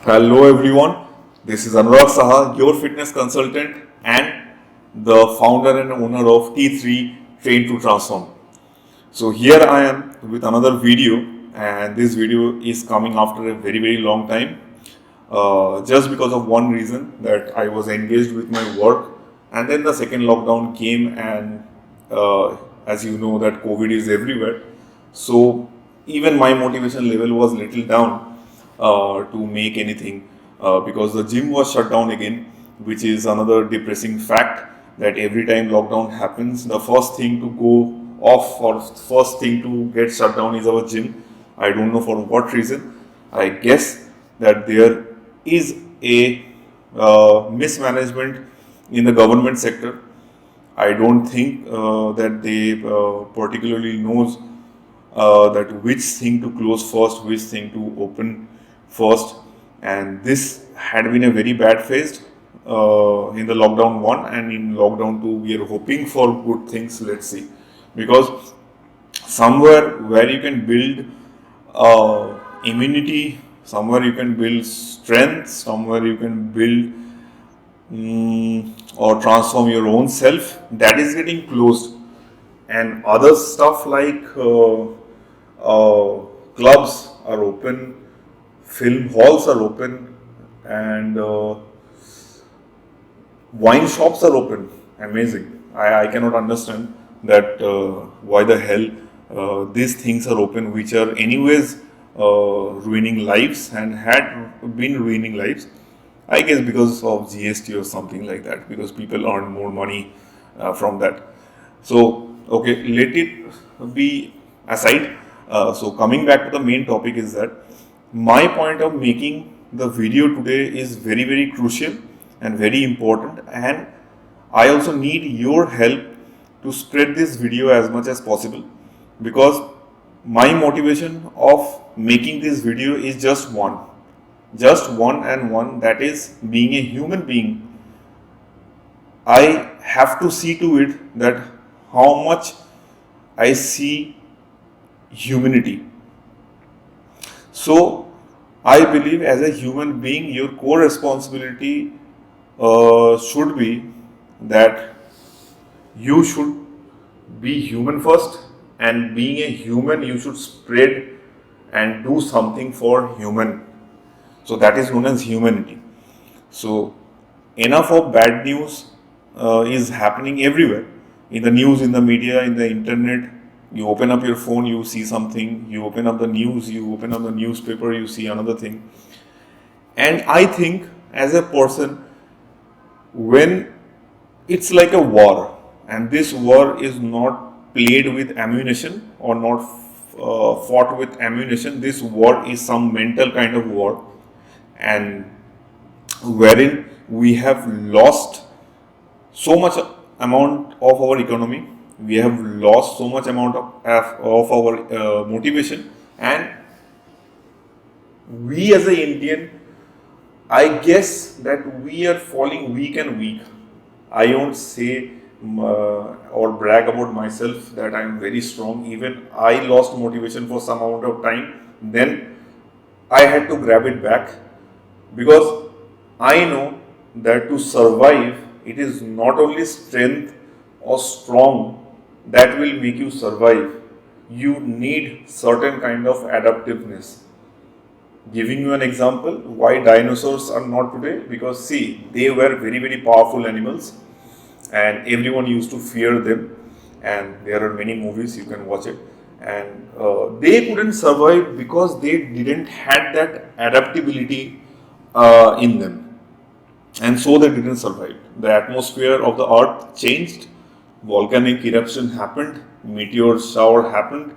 Hello everyone, this is Anurag Saha, your fitness consultant and the founder and owner of T3 Train to Transform. So here I am with another video, and this video is coming after a very long time, just because of one reason, that I was engaged with my work, and then the second lockdown came, and as you know that COVID is everywhere. So even my motivation level was little down to make anything, because the gym was shut down again, which is another depressing fact, that every time lockdown happens, the first thing to go off or first thing to get shut down is our gym. I don't know for what reason. I guess that there is a mismanagement in the government sector. I don't think that they particularly knows that which thing to close first, which thing to open first, and this had been a very bad phase in the lockdown 1, and in lockdown 2 we are hoping for good things. Let's see, because somewhere where you can build immunity, somewhere you can build strength, somewhere you can build or transform your own self, that is getting closed, and other stuff like clubs are open, film halls are open, and wine shops are open. Amazing. I cannot understand that why the hell these things are open, which are anyways ruining lives and had been ruining lives. I guess because of GST or something like that, because people earn more money from that. So, okay, let it be aside. So, coming back to the main topic is that my point of making the video today is very crucial and very important, and I also need your help to spread this video as much as possible, because my motivation of making this video is just one and one, that is being a human being. I have to see to it that how much I see humanity. So I believe as a human being, your core responsibility should be that you should be human first, and being a human, you should spread and do something for human. So that is known as humanity. So enough of bad news is happening everywhere, in the news, in the media, in the internet. You open up your phone, you see something. You open up the news, you open up the newspaper, you see another thing. And I think as a person, when it's like a war, and this war is not played with ammunition or not fought with ammunition, this war is some mental kind of war, and wherein we have lost so much amount of our economy, we have lost so much amount of our motivation, and we as a Indian, I guess that we are falling weak and weak. I don't say or brag about myself that I am very strong. Even I lost motivation for some amount of time, then I had to grab it back, because I know that to survive, it is not only strength or strong that will make you survive. You need certain kind of adaptiveness. Giving you an example, why dinosaurs are not today? Because see, they were very powerful animals, and everyone used to fear them. And there are many movies, you can watch it. And they couldn't survive because they didn't had that adaptability in them, and so they didn't survive. The atmosphere of the earth changed, volcanic eruption happened, meteor shower happened,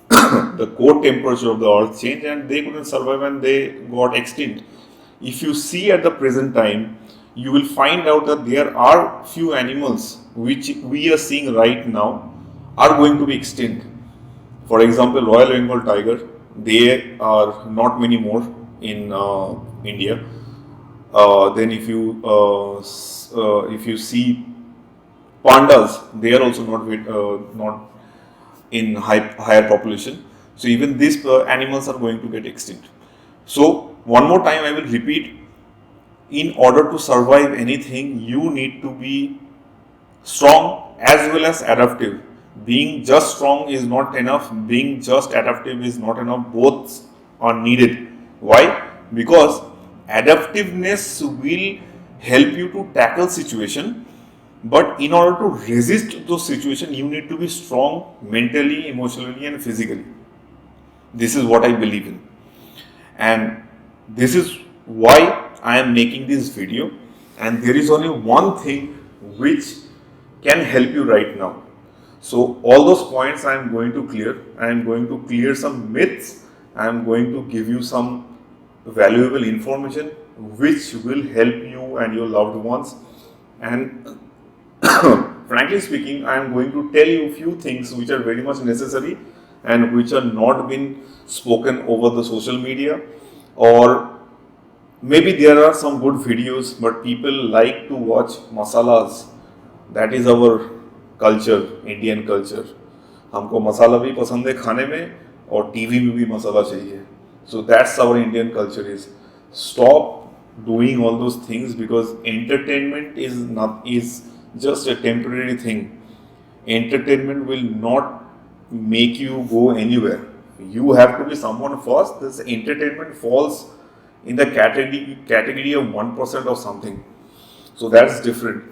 the core temperature of the earth changed, and they couldn't survive and they got extinct. If you see at the present time, you will find out that there are few animals which we are seeing right now are going to be extinct. For example, Royal Bengal tiger, they are not many more in India. Then if you see pandas, they are also not in higher population. So even these animals are going to get extinct. So one more time I will repeat, in order to survive anything, you need to be strong as well as adaptive. Being just strong is not enough, being just adaptive is not enough, both are needed. Why? Because adaptiveness will help you to tackle situation, but in order to resist those situations, you need to be strong mentally, emotionally, and physically. This is what I believe in, and this is why I am making this video. And there is only one thing which can help you right now. So all those points I am going to clear. I am going to clear some myths. I am going to give you some valuable information which will help you and your loved ones. And frankly speaking, I am going to tell you a few things which are very much necessary and which are not been spoken over the social media, or maybe there are some good videos, but people like to watch masalas. That is our culture, Indian culture. हमको मसाला भी पसंद है खाने में और TV में भी मसाला चाहिए. So that's our Indian culture is. Stop doing all those things, because entertainment is just a temporary thing. Entertainment will not make you go anywhere. You have to be someone first. This entertainment falls in the category of 1% of something. So that's different.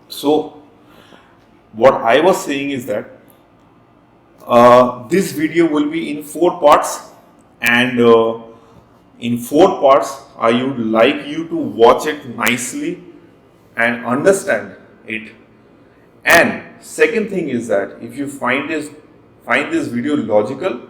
So what I was saying is that this video will be in 4 parts, and in 4 parts I would like you to watch it nicely and understand it. And second thing is that if you find this video logical,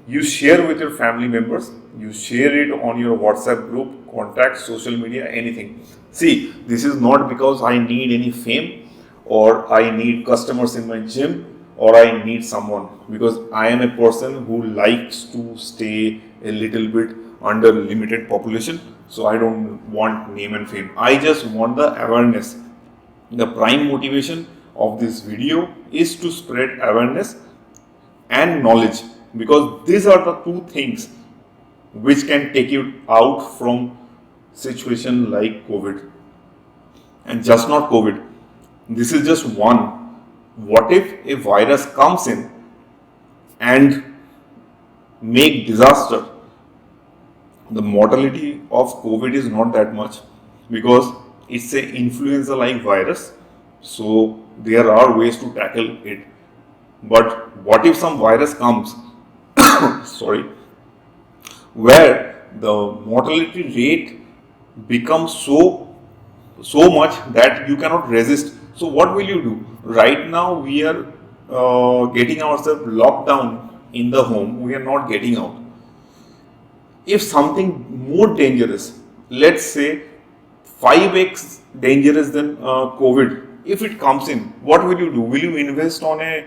you share with your family members, you share it on your WhatsApp group, contacts, social media, anything. See, this is not because I need any fame, or I need customers in my gym, or I need someone, because I am a person who likes to stay a little bit under limited population. So I don't want name and fame. I just want the awareness. The prime motivation of this video is to spread awareness and knowledge, because these are the 2 things which can take you out from situation like COVID. And just not COVID, this is just one. What if a virus comes in and make disaster? The mortality of COVID is not that much, because it's an influenza like virus, so there are ways to tackle it. But what if some virus comes sorry, where the mortality rate becomes so much that you cannot resist? So what will you do? Right now we are getting ourselves locked down in the home. We are not getting out. If something more dangerous, let's say 5x dangerous than COVID, if it comes in, what will you do? Will you invest on a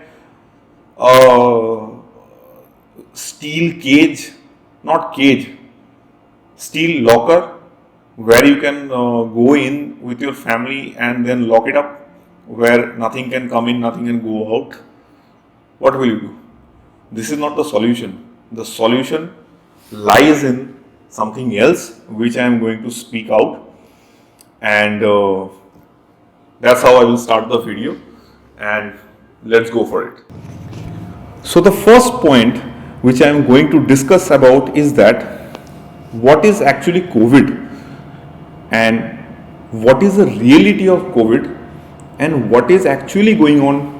steel cage, not cage, steel locker, where you can go in with your family and then lock it up, where nothing can come in, nothing can go out? What will you do? This is not the solution. The solution lies in something else, which I am going to speak out, and that's how I will start the video, and let's go for it. So the first point which I am going to discuss about is that what is actually COVID, and what is the reality of COVID, and what is actually going on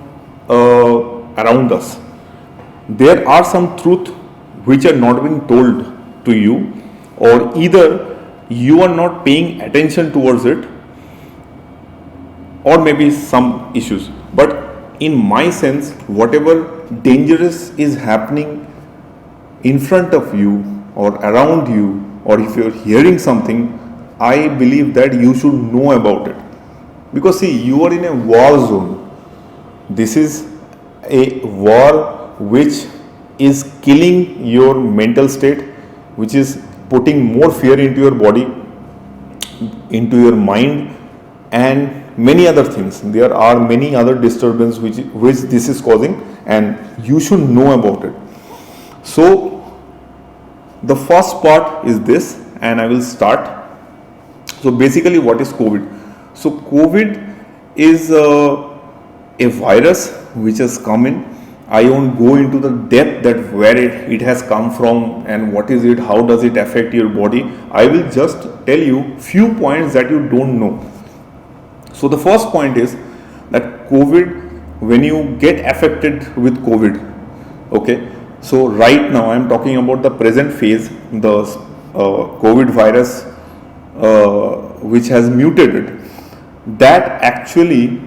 around us. There are some truth which are not being told to you, or either you are not paying attention towards it, or maybe some issues. But in my sense, whatever dangerous is happening in front of you or around you, or if you're hearing something, I believe that you should know about it. Because see, you are in a war zone. This is a war which is killing your mental state, which is putting more fear into your body, into your mind, and many other things. There are many other disturbances which this is causing, and you should know about it. So the first part is this, and I will start. So basically, what is COVID? So COVID is a virus which has come in. I won't go into the depth that where it has come from and what is it, how does it affect your body. I will just tell you few points that you don't know. So the first point is that COVID, when you get affected with COVID, okay, so right now I am talking about the present phase, the COVID virus which has mutated, that actually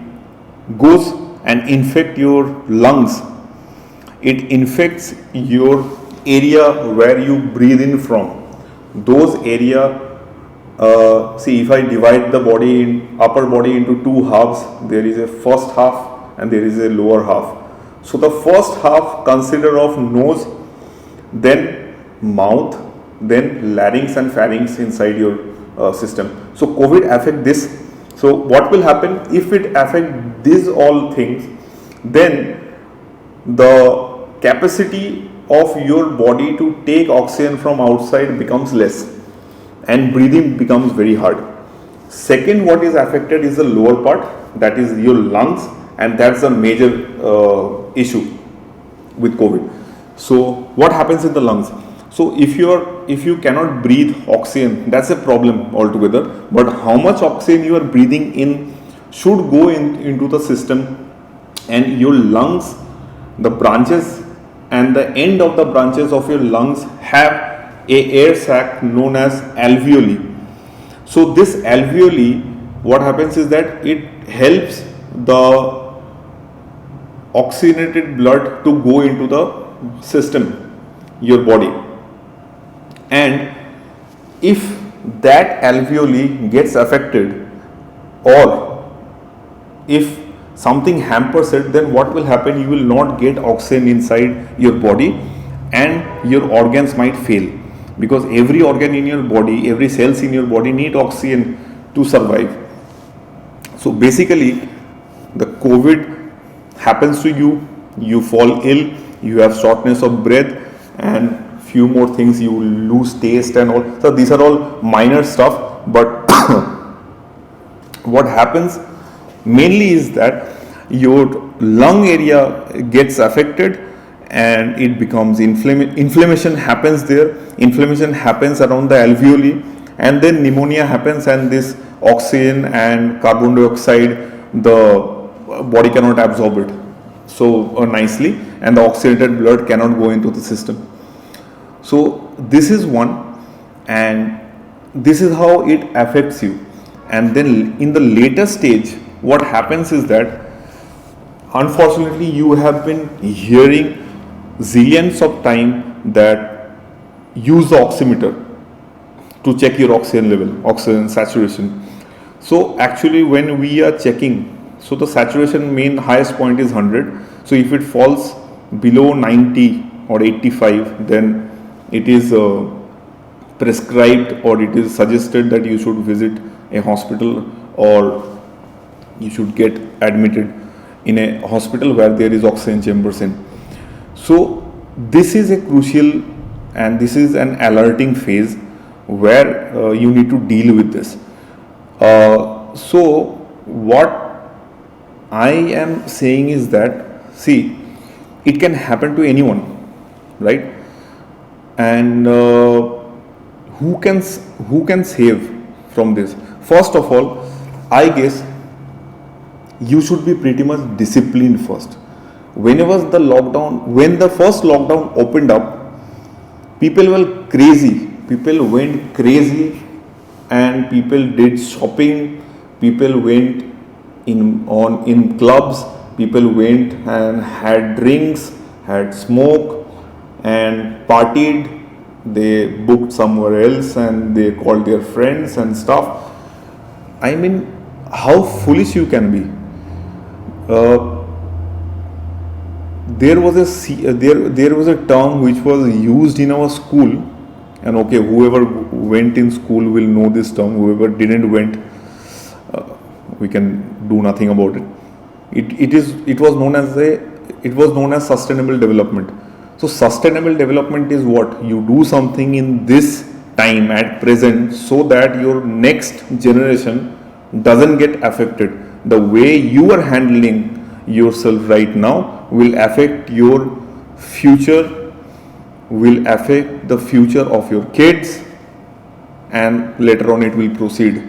goes and infect your lungs. It infects your area where you breathe in from. Those area, see, if I divide the body in upper body into two halves, there is a first half and there is a lower half. So the first half consider of nose, then mouth, then larynx and pharynx inside your system. So COVID affect this. So what will happen if it affect these all things? Then the capacity of your body to take oxygen from outside becomes less and breathing becomes very hard. Second, what is affected is the lower part, that is your lungs, and that's a major issue with COVID. So what happens in the lungs? So if you cannot breathe oxygen, that's a problem altogether. But how much oxygen you are breathing in should go into the system, and your lungs, the branches and the end of the branches of your lungs have a air sac known as alveoli. So this alveoli, what happens is that it helps the oxygenated blood to go into the system, your body. And if that alveoli gets affected, or if something hampers it, then what will happen? You will not get oxygen inside your body and your organs might fail, because every organ in your body, every cells in your body need oxygen to survive. So basically, the COVID happens to you, you fall ill, you have shortness of breath and few more things, you lose taste and all. So these are all minor stuff, but what happens mainly is that your lung area gets affected and it becomes inflammation happens there. Inflammation happens around the alveoli, and then pneumonia happens, and this oxygen and carbon dioxide, the body cannot absorb it so nicely, and the oxygenated blood cannot go into the system. So this is one, and this is how it affects you. And then in the later stage, what happens is that unfortunately you have been hearing zillions of time that use the oximeter to check your oxygen level, oxygen saturation. So actually when we are checking, so the saturation main highest point is 100. So if it falls below 90 or 85, then it is prescribed, or it is suggested that you should visit a hospital, or you should get admitted in a hospital where there is oxygen chambers in. So this is a crucial, and this is an alerting phase where you need to deal with this. So what I am saying is that, see, it can happen to anyone, right? And who can save from this? First of all, I guess you should be pretty much disciplined first. When the first lockdown opened up, people were crazy. People went crazy, and people did shopping. People went in clubs. People went and had drinks, had smoke, and partied. They booked somewhere else and they called their friends and stuff. I mean, how foolish you can be. There was a term which was used in our school, and okay, whoever went in school will know this term. Whoever didn't went, we can do nothing about it. It was known as sustainable development. So sustainable development is what? You do something in this time at present so that your next generation doesn't get affected. The way you are handling yourself right now will affect your future, will affect the future of your kids, and later on it will proceed.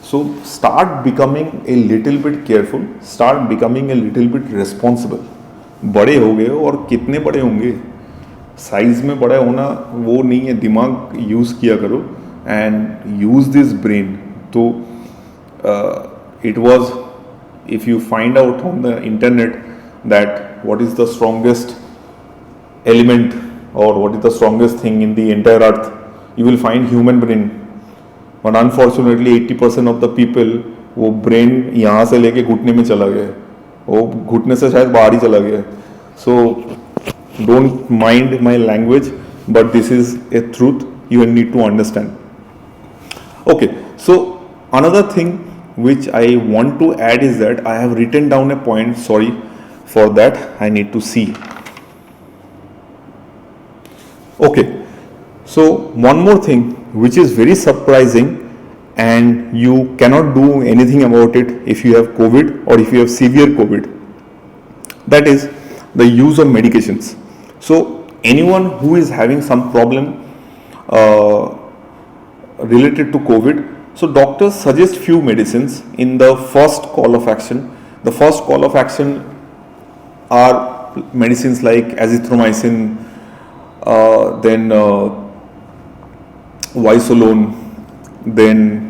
So start becoming a little bit careful, start becoming a little bit responsible. बड़े हो गए हो और कितने बड़े होंगे, size में बड़ा होना वो नहीं है, दिमाग यूज़ किया करो एंड यूज़ दिस ब्रेन. तो it was, if you find out on the internet that what is the strongest element or what is the strongest thing in the entire earth, you will find human brain. But unfortunately 80% of the people, वो brain यहाँ से लेके घुटने में चला गया है, वो घुटने से शायद बाहर ही चला गया है. So don't mind my language, but this is a truth you need to understand. Okay, so another thing which I want to add is that I have written down a point. Sorry for that, I need to see. Okay, so one more thing which is very surprising and you cannot do anything about it if you have COVID or if you have severe COVID, that is the use of medications. So anyone who is having some problem related to COVID, so doctors suggest few medicines in the first call of action. The first call of action are medicines like azithromycin, then Visolone, then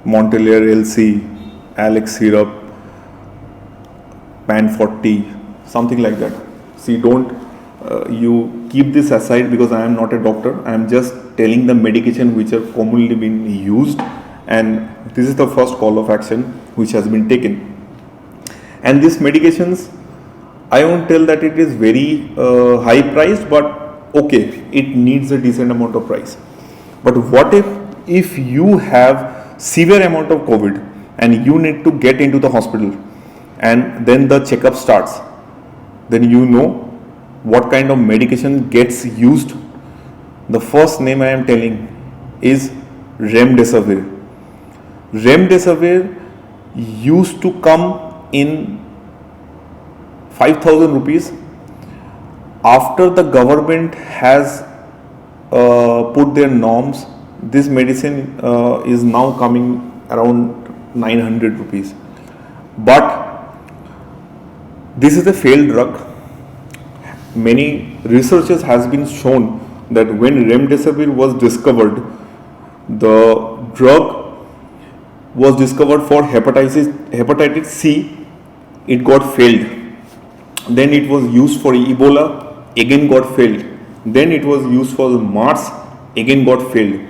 Montelier LC, Alex syrup, Pan 40, something like that. See, don't you keep this aside because I am not a doctor. I am just telling the medication which are commonly being used, and this is the first call of action which has been taken. And these medications, I won't tell that it is very high priced, but okay, it needs a decent amount of price. But what if you have severe amount of COVID and you need to get into the hospital and then the checkup starts, then you know what kind of medication gets used. The first name I am telling is Remdesivir. Remdesivir used to come in 5,000 rupees. After the government has put their norms, this medicine is now coming around 900 rupees. But this is a failed drug. Many researchers has been shown that when Remdesivir was discovered, the drug was discovered for hepatitis C, it got failed. Then it was used for Ebola, again got failed. Then it was used for MERS, again got failed.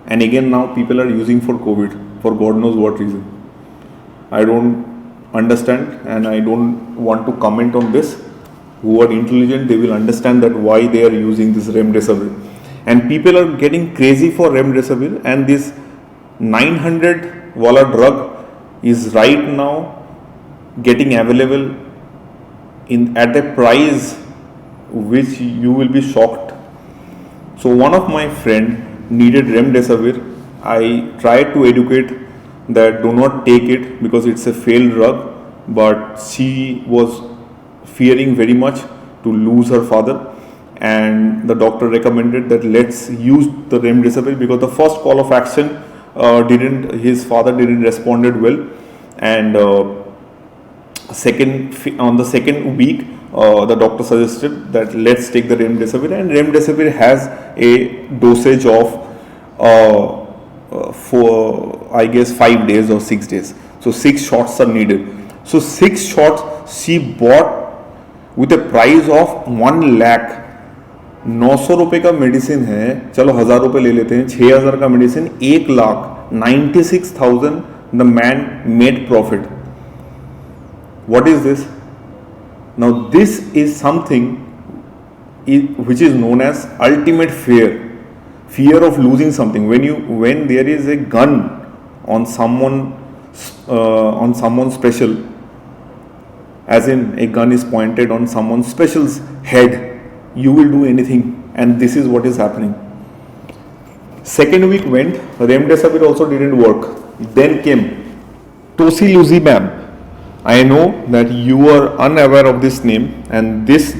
And again now people are using for COVID for God knows what reason. I don't understand and I don't want to comment on this. Who are intelligent, they will understand that why they are using this Remdesivir. And people are getting crazy for Remdesivir, and this 900 wala drug is right now getting available at a price which you will be shocked. So one of my friend needed Remdesivir. I tried to educate that do not take it because it's a failed drug, but she was fearing very much to lose her father, and the doctor recommended that let's use the Remdesivir because the first call of action his father didn't responded well, and on the second week the doctor suggested that let's take the Remdesivir, and Remdesivir has a dosage of for I guess 5 days or 6 days, so 6 shots are needed. So 6 shots she bought with a price of 1 lakh. 900 रुपये का medicine है, चलो 1000 रुपये ले लेते हैं, 6000 का medicine 1 lakh 96,000 the man made profit. What is this? Now this is something which is known as ultimate fear of losing something. When there is a gun on someone special, as in a gun is pointed on someone special's head, you will do anything, and this is what is happening. Second week went, remdesivir also didn't work. Then came tocilizumab. I know that you are unaware of this name, and this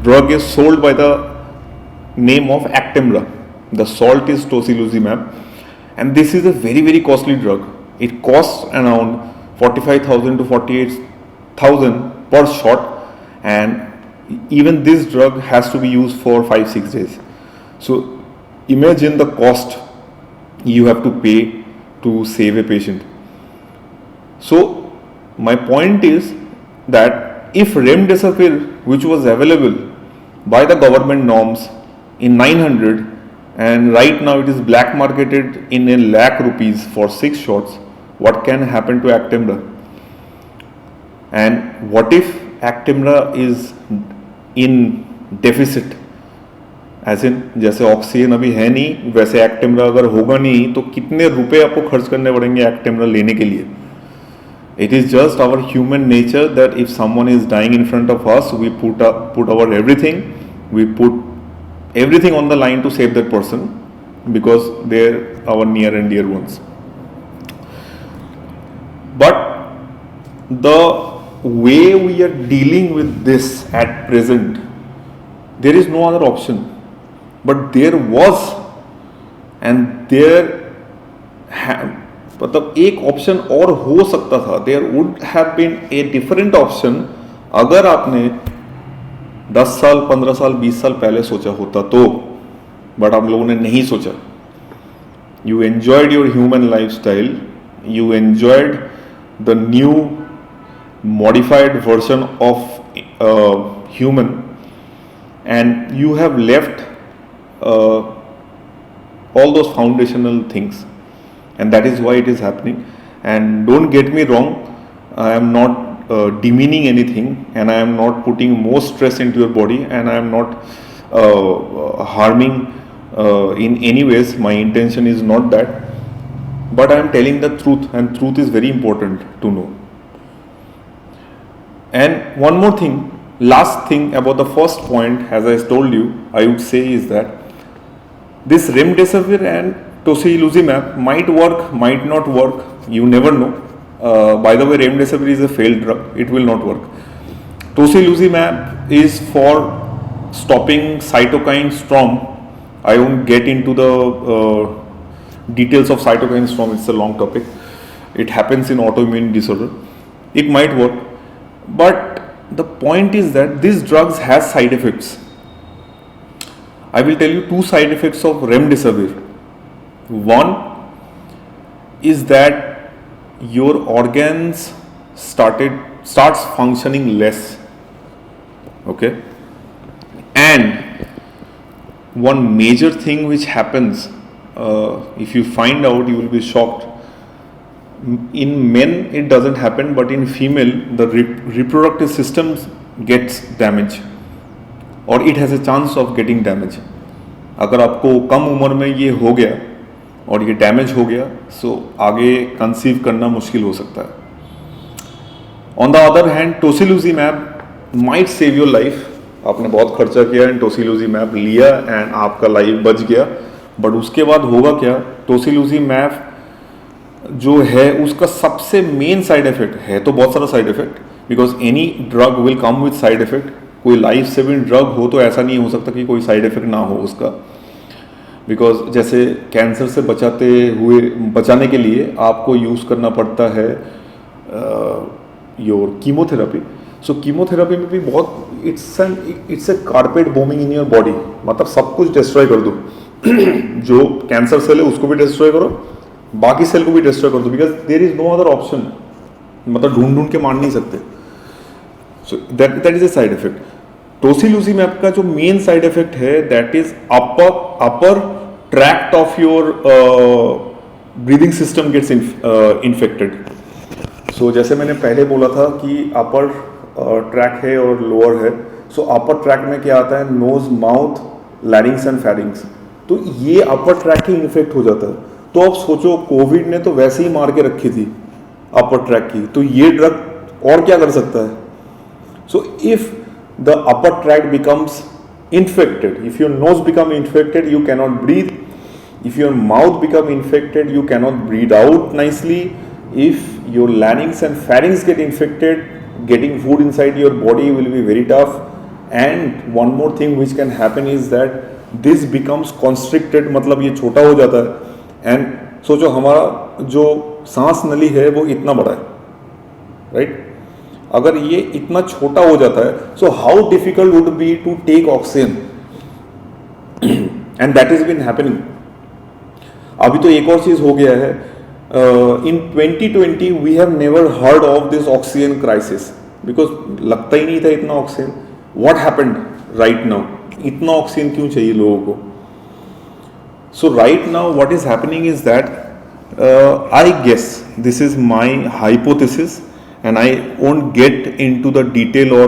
drug is sold by the name of Actemra. The salt is tocilizumab, and this is a very, very costly drug. It costs around 45,000 to 48,000 per shot, and even this drug has to be used for 5-6 days. So imagine the cost you have to pay to save a patient. So my point is that if remdesivir, which was available by the government norms in 900, and right now it is black marketed in a lakh rupees for 6 shots, what can happen to Actemra? And what if Actemra is in deficit? As in जैसे oxygen अभी है नहीं, वैसे Actemra अगर होगा नहीं तो कितने रुपए आपको खर्च करने पड़ेंगे एक्टेमरा लेने के लिए? It is just our human nature that if someone is dying in front of us, we put our everything, we put everything on the line to save that person, because they are our near and dear ones. But the way we are dealing with this at present, there is no other option. But there was, and there मतलब एक option और हो सकता था. There would have been a different option अगर आपने 10 साल 15 साल 20 साल पहले सोचा होता तो. बट आप लोगों ने नहीं सोचा. You enjoyed your human lifestyle, you enjoyed the new modified version of human, and you have left all those foundational things, and that is why it is happening. And don't get me wrong, I am not demeaning anything, and I am not putting more stress into your body, and I am not harming in any ways. My intention is not that, but I am telling the truth, and truth is very important to know. And one more thing, last thing about the first point, as I told you, I would say is that this remdesivir and tocilizumab might work, might not work, you never know. By the way, remdesivir is a failed drug, it will not work. Tocilizumab is for stopping cytokine storm. I won't get into the details of cytokine storm, it's a long topic. It happens in autoimmune disorder. It might work. But the point is that these drugs has side effects. I will tell you 2 side effects of remdesivir. One is that your organs starts functioning less. Okay? And one major thing which happens, if you find out, you will be shocked. In men it doesn't happen, but in female the reproductive system gets damaged, or it has a chance of getting damaged. अगर आपको कम उम्र में ये हो गया और ये damage हो गया, सो आगे कंसीव करना मुश्किल हो सकता है. On the other hand, tocilizumab might save your life. आपने बहुत खर्चा किया एंड टोसिलुजिमैब लिया एंड आपका लाइफ बच गया, बट उसके बाद होगा क्या? टोसिलुजिमैब जो है उसका सबसे मेन साइड इफेक्ट है, तो बहुत सारा side effect, because any drug will come with side effect. कोई लाइफ सेविंग ड्रग हो तो ऐसा नहीं हो सकता कि कोई साइड इफेक्ट ना हो उसका, बिकॉज जैसे कैंसर से बचाने के लिए आपको यूज़ करना पड़ता है योर कीमोथेरेपी. सो कीमोथेरेपी में भी बहुत it's a carpet bombing in your body. मतलब सब कुछ डिस्ट्रॉय कर दो. जो कैंसर सेल है उसको भी डिस्ट्रॉय करो, बाकी सेल को भी डिस्ट्रॉय कर दो, because there is no other option. मतलब ढूंढ के मार नहीं सकते. So that is a side effect. Tocilizumab का जो मेन साइड इफेक्ट है, that is upper tract of your breathing system gets infected. So जैसे मैंने पहले बोला था कि अपर ट्रैक है और लोअर है. सो अपर ट्रैक में क्या आता है? Nose, mouth, larynx and pharynx. तो ये अपर ट्रैक ही इन्फेक्ट हो जाता है. तो अब सोचो, कोविड ने तो वैसे ही मार के रखी थी अपर ट्रैक की, तो ये ड्रग और क्या कर सकता है? So if the upper track becomes infected. If your nose become infected, you cannot breathe. If your mouth become infected, you cannot breathe out nicely. If your larynx and pharynx get infected, getting food inside your body will be very tough. And one more thing which can happen is that this becomes constricted, मतलब ये छोटा हो जाता है. And सोचो हमारा जो सांस नली है वो इतना बड़ा है, राइट? अगर ये इतना छोटा हो जाता है, so how difficult would be to take oxygen, and that is been happening. अभी तो एक और चीज हो गया है. In 2020 we have never heard of this oxygen crisis because लगता ही नहीं था इतना oxygen. What happened right now? इतना ऑक्सीजन क्यों चाहिए लोगों को? So right now what is happening is that I guess this is my hypothesis, and I won't get into the detail or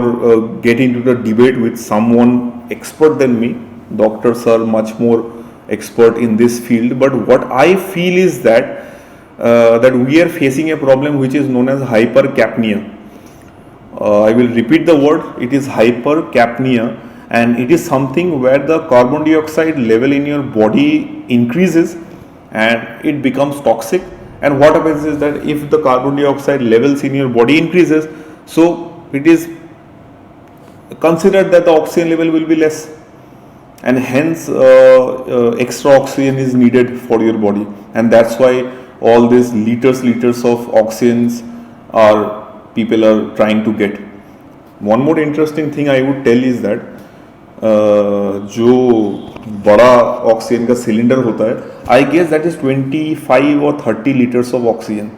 get into the debate with someone expert than me. Doctors are much more expert in this field, but what I feel is that that we are facing a problem which is known as hypercapnia. I will repeat the word. It is hypercapnia, and it is something where the carbon dioxide level in your body increases and it becomes toxic. And what happens is that if the carbon dioxide levels in your body increases, so it is considered that the oxygen level will be less, and hence extra oxygen is needed for your body, and that's why all these liters of oxygens are people are trying to get. One more interesting thing I would tell is that जो बड़ा oxygen का cylinder होता है, I guess that is 25 और 30 litres of oxygen,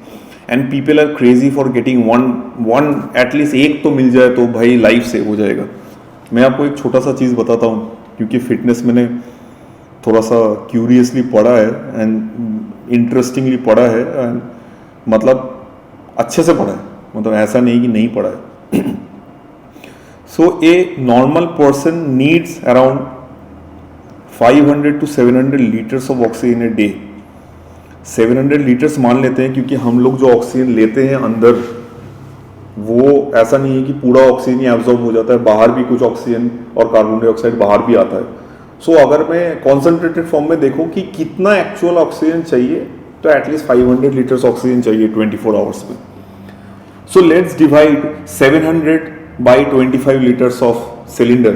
and people are crazy for getting one at least एक तो मिल जाए तो भाई लाइफ सेव हो जाएगा. मैं आपको एक छोटा सा चीज़ बताता हूँ, क्योंकि फिटनेस मैंने थोड़ा सा क्यूरियसली पढ़ा है एंड इंटरेस्टिंगली पढ़ा है, एंड मतलब अच्छे से पढ़ा है, मतलब ऐसा नहीं कि नहीं पढ़ा है. So a normal person needs around 500 to 700 liters of oxygen a day. 700 liters मान लेते हैं, क्योंकि हम लोग जो ऑक्सीजन लेते हैं अंदर वो ऐसा नहीं है कि पूरा ऑक्सीजन ही एब्जॉर्ब हो जाता है, बाहर भी कुछ ऑक्सीजन और कार्बन डाइऑक्साइड बाहर भी आता है. सो अगर मैं कॉन्सेंट्रेटेड फॉर्म में देखूं कि कितना एक्चुअल ऑक्सीजन चाहिए, तो एटलीस्ट 500 लीटर्स ऑक्सीजन चाहिए 24 आवर्स में. So let's divide 700 by 25 litres of cylinder,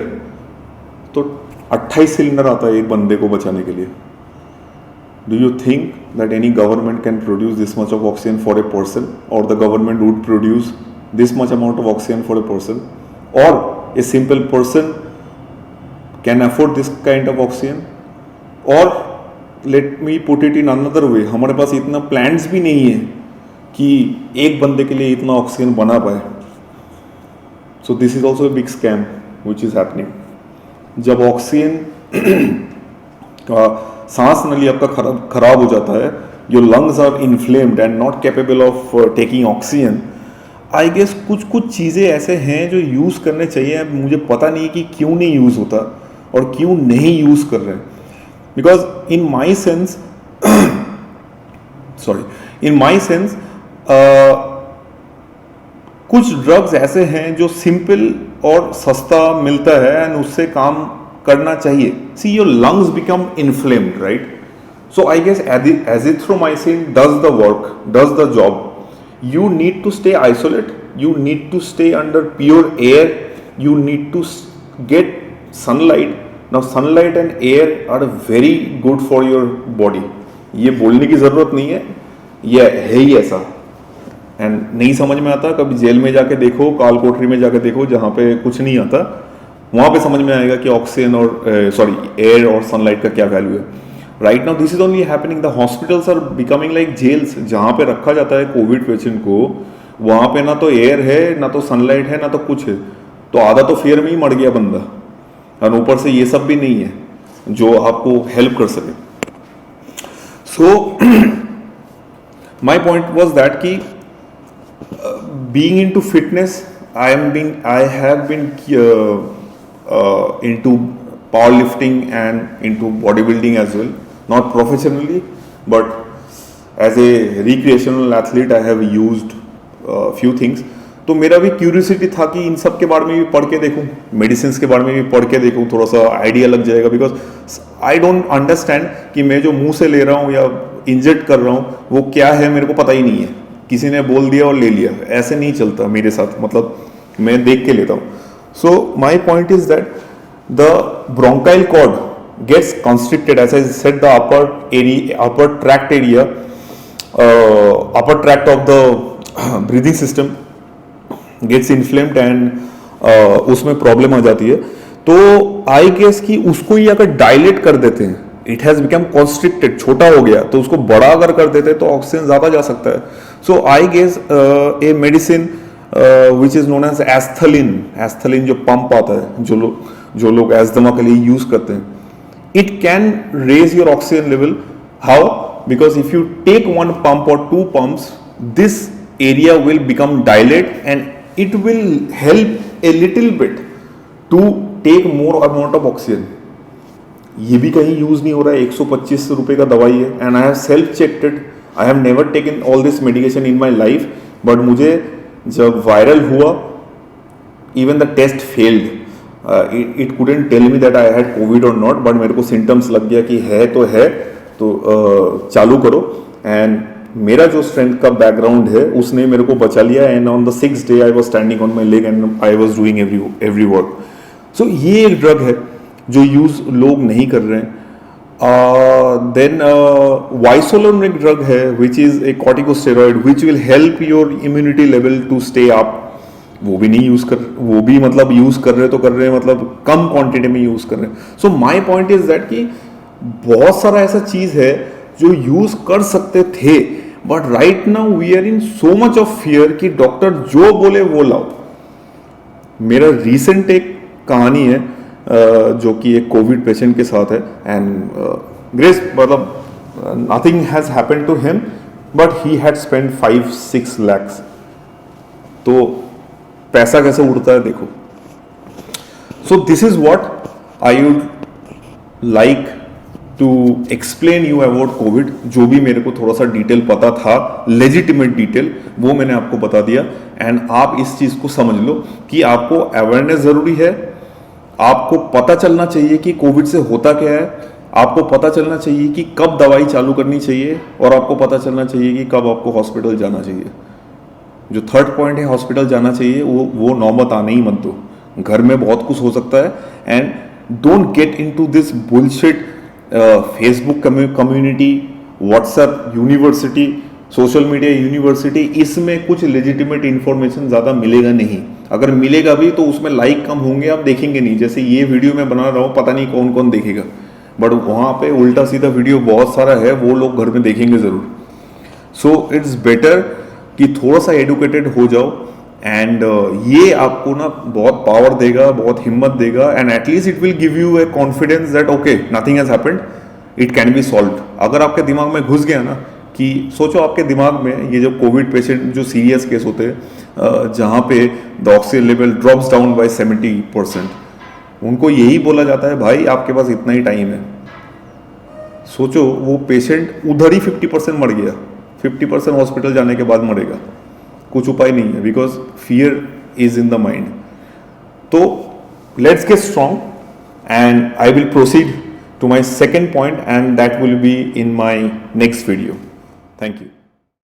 तो 28 सिलेंडर आता है एक बंदे को बचाने के लिए. Do you think that any government can produce this much of oxygen for a person, और the government would produce this much amount of oxygen for a person, और a simple person can afford this kind of oxygen? और let me put it in another way, हमारे पास इतना plans भी नहीं है कि एक बंदे के लिए इतना ऑक्सीजन बना पाए. So this is also a big scam which is happening. जब ऑक्सीजन का सांस नली आपका खराब हो जाता है, your lungs are inflamed and not capable of taking oxygen. I guess कुछ चीज़ें ऐसे हैं जो यूज़ करने चाहिए. मुझे पता नहीं कि क्यों नहीं यूज़ होता और क्यों नहीं यूज़ कर रहे हैं. Because in my sense, कुछ ड्रग्स ऐसे हैं जो सिंपल और सस्ता मिलता है एंड उससे काम करना चाहिए. See your lungs become inflamed, right? So I guess azithromycin does the work, does the job. You need to stay isolate, you need to stay under pure air, you need to get sunlight. Now sunlight and air are very good for your body. ये बोलने की जरूरत नहीं है, ये है ही ऐसा. And नहीं समझ में आता, कभी जेल में जाके देखो, काल कोठरी में जाके देखो जहाँ पे कुछ नहीं आता, वहाँ पे समझ में आएगा कि ऑक्सीजन और एयर और सनलाइट का क्या वैल्यू है. Right now this is only happening. The hospitals are becoming like jails. जहाँ पे रखा जाता है कोविड पेशेंट को, वहाँ पे ना तो एयर है, ना तो सनलाइट है, ना तो कुछ है, तो आधा तो फेयर में ही मर गया बंदा, और ऊपर से ये सब भी नहीं है जो आपको हेल्प कर सके. सो माई पॉइंट वॉज दैट कि being into fitness, I have been into powerlifting and into bodybuilding as well. Not professionally, but as a recreational athlete, I have used few things. तो मेरा भी क्यूरियोसिटी था कि इन सब के बारे में भी पढ़ के देखूं, मेडिसिन के बारे में भी पढ़ के देखूं, थोड़ा सा आइडिया लग जाएगा। बिकॉज आई डोंट अंडरस्टैंड कि मैं जो मुंह से ले रहा हूं या इंजेक्ट कर रहा हूं वो क्या है, मेरे को पता ही नहीं है, किसी ने बोल दिया और ले लिया, ऐसे नहीं चलता मेरे साथ, मतलब मैं देख के लेता हूँ। So my point is that the bronchial cord gets constricted, as I said, the upper tract area, upper tract of the breathing system gets inflamed and उसमें प्रॉब्लम आ जाती है। तो आई गेस कि उसको ही अगर डायलेट कर देते हैं, इट हैज बिकम कॉन्स्ट्रिक्टेड, छोटा हो गया, तो उसको बड़ा अगर कर देते हैं तो ऑक्सीजन ज्यादा जा सकता है। So I guess a medicine which is known as Asthalin जो पंप आता है, जो लोग एस्थमा के लिए यूज करते हैं, it can raise your oxygen level. How? Because if you take one pump or two pumps, this area will become dilate and it will help a little bit to take more amount of oxygen. ये भी कहीं use नहीं हो रहा है, 125 रुपए का दवाई है, and I have self checked it, I have never taken all this medication in my life, but मुझे जब वायरल हुआ, even the test failed, it couldn't tell me that I had COVID और नॉट, बट मेरे को symptoms लग गया कि है, तो चालू करो। एंड मेरा जो स्ट्रेंथ का बैकग्राउंड है उसने मेरे को बचा लिया, and on the 6th day I was standing on my leg and I was doing every work. So ये एक ड्रग है जो यूज लोग नहीं कर रहे हैं। देन वाइसोलोन एक ड्रग है which is a corticosteroid which will help your immunity level to stay up, वो भी नहीं यूज कर, वो भी मतलब यूज कर रहे तो कर रहे हैं, मतलब कम क्वांटिटी में यूज कर रहे हैं। So my point is that कि बहुत सारा ऐसा चीज है जो यूज कर सकते थे, but right now we are in so much of fear कि डॉक्टर जो बोले वो लाओ। मेरा रिसेंट एक कहानी है जो कि एक कोविड पेशेंट के साथ है, एंड ग्रेस मतलब nothing has happened to him, but he had spend 5-6 lakhs। तो पैसा कैसे उड़ता है देखो। So this is what I would like to explain you about COVID. जो भी मेरे को थोड़ा सा डिटेल पता था, लेजिटिमेट डिटेल, वो मैंने आपको बता दिया। एंड आप इस चीज को समझ लो कि आपको अवेयरनेस जरूरी है, आपको पता चलना चाहिए कि कोविड से होता क्या है, आपको पता चलना चाहिए कि कब दवाई चालू करनी चाहिए, और आपको पता चलना चाहिए कि कब आपको हॉस्पिटल जाना चाहिए। जो थर्ड पॉइंट है हॉस्पिटल जाना चाहिए, वो नौबत आने ही मत दो, घर में बहुत कुछ हो सकता है। And don't get into this bullshit Facebook community, WhatsApp university, social media university, इसमें कुछ लेजिटिमेट इंफॉर्मेशन ज़्यादा मिलेगा नहीं। अगर मिलेगा भी तो उसमें लाइक कम होंगे, आप देखेंगे नहीं। जैसे ये वीडियो मैं बना रहा हूँ, पता नहीं कौन कौन देखेगा, बट वहाँ पे उल्टा सीधा वीडियो बहुत सारा है, वो लोग घर में देखेंगे ज़रूर। सो इट्स बेटर कि थोड़ा सा एडुकेटेड हो जाओ, एंड ये आपको ना बहुत पावर देगा, बहुत हिम्मत देगा, and at least it will give U A confidence that okay nothing has happened, it can be solved. अगर आपके दिमाग में घुस गया ना कि सोचो आपके दिमाग में ये जो कोविड पेशेंट जो सीरियस केस होते हैं जहाँ पे the oxygen level drops down by 70%, उनको यही बोला जाता है भाई आपके पास इतना ही टाइम है। सोचो वो पेशेंट उधर ही 50% मर गया, 50% हॉस्पिटल जाने के बाद मरेगा, कुछ उपाय नहीं है, because fear is in the mind. तो let's get strong, and I will proceed to my second point, and that will be in my next video. Thank you.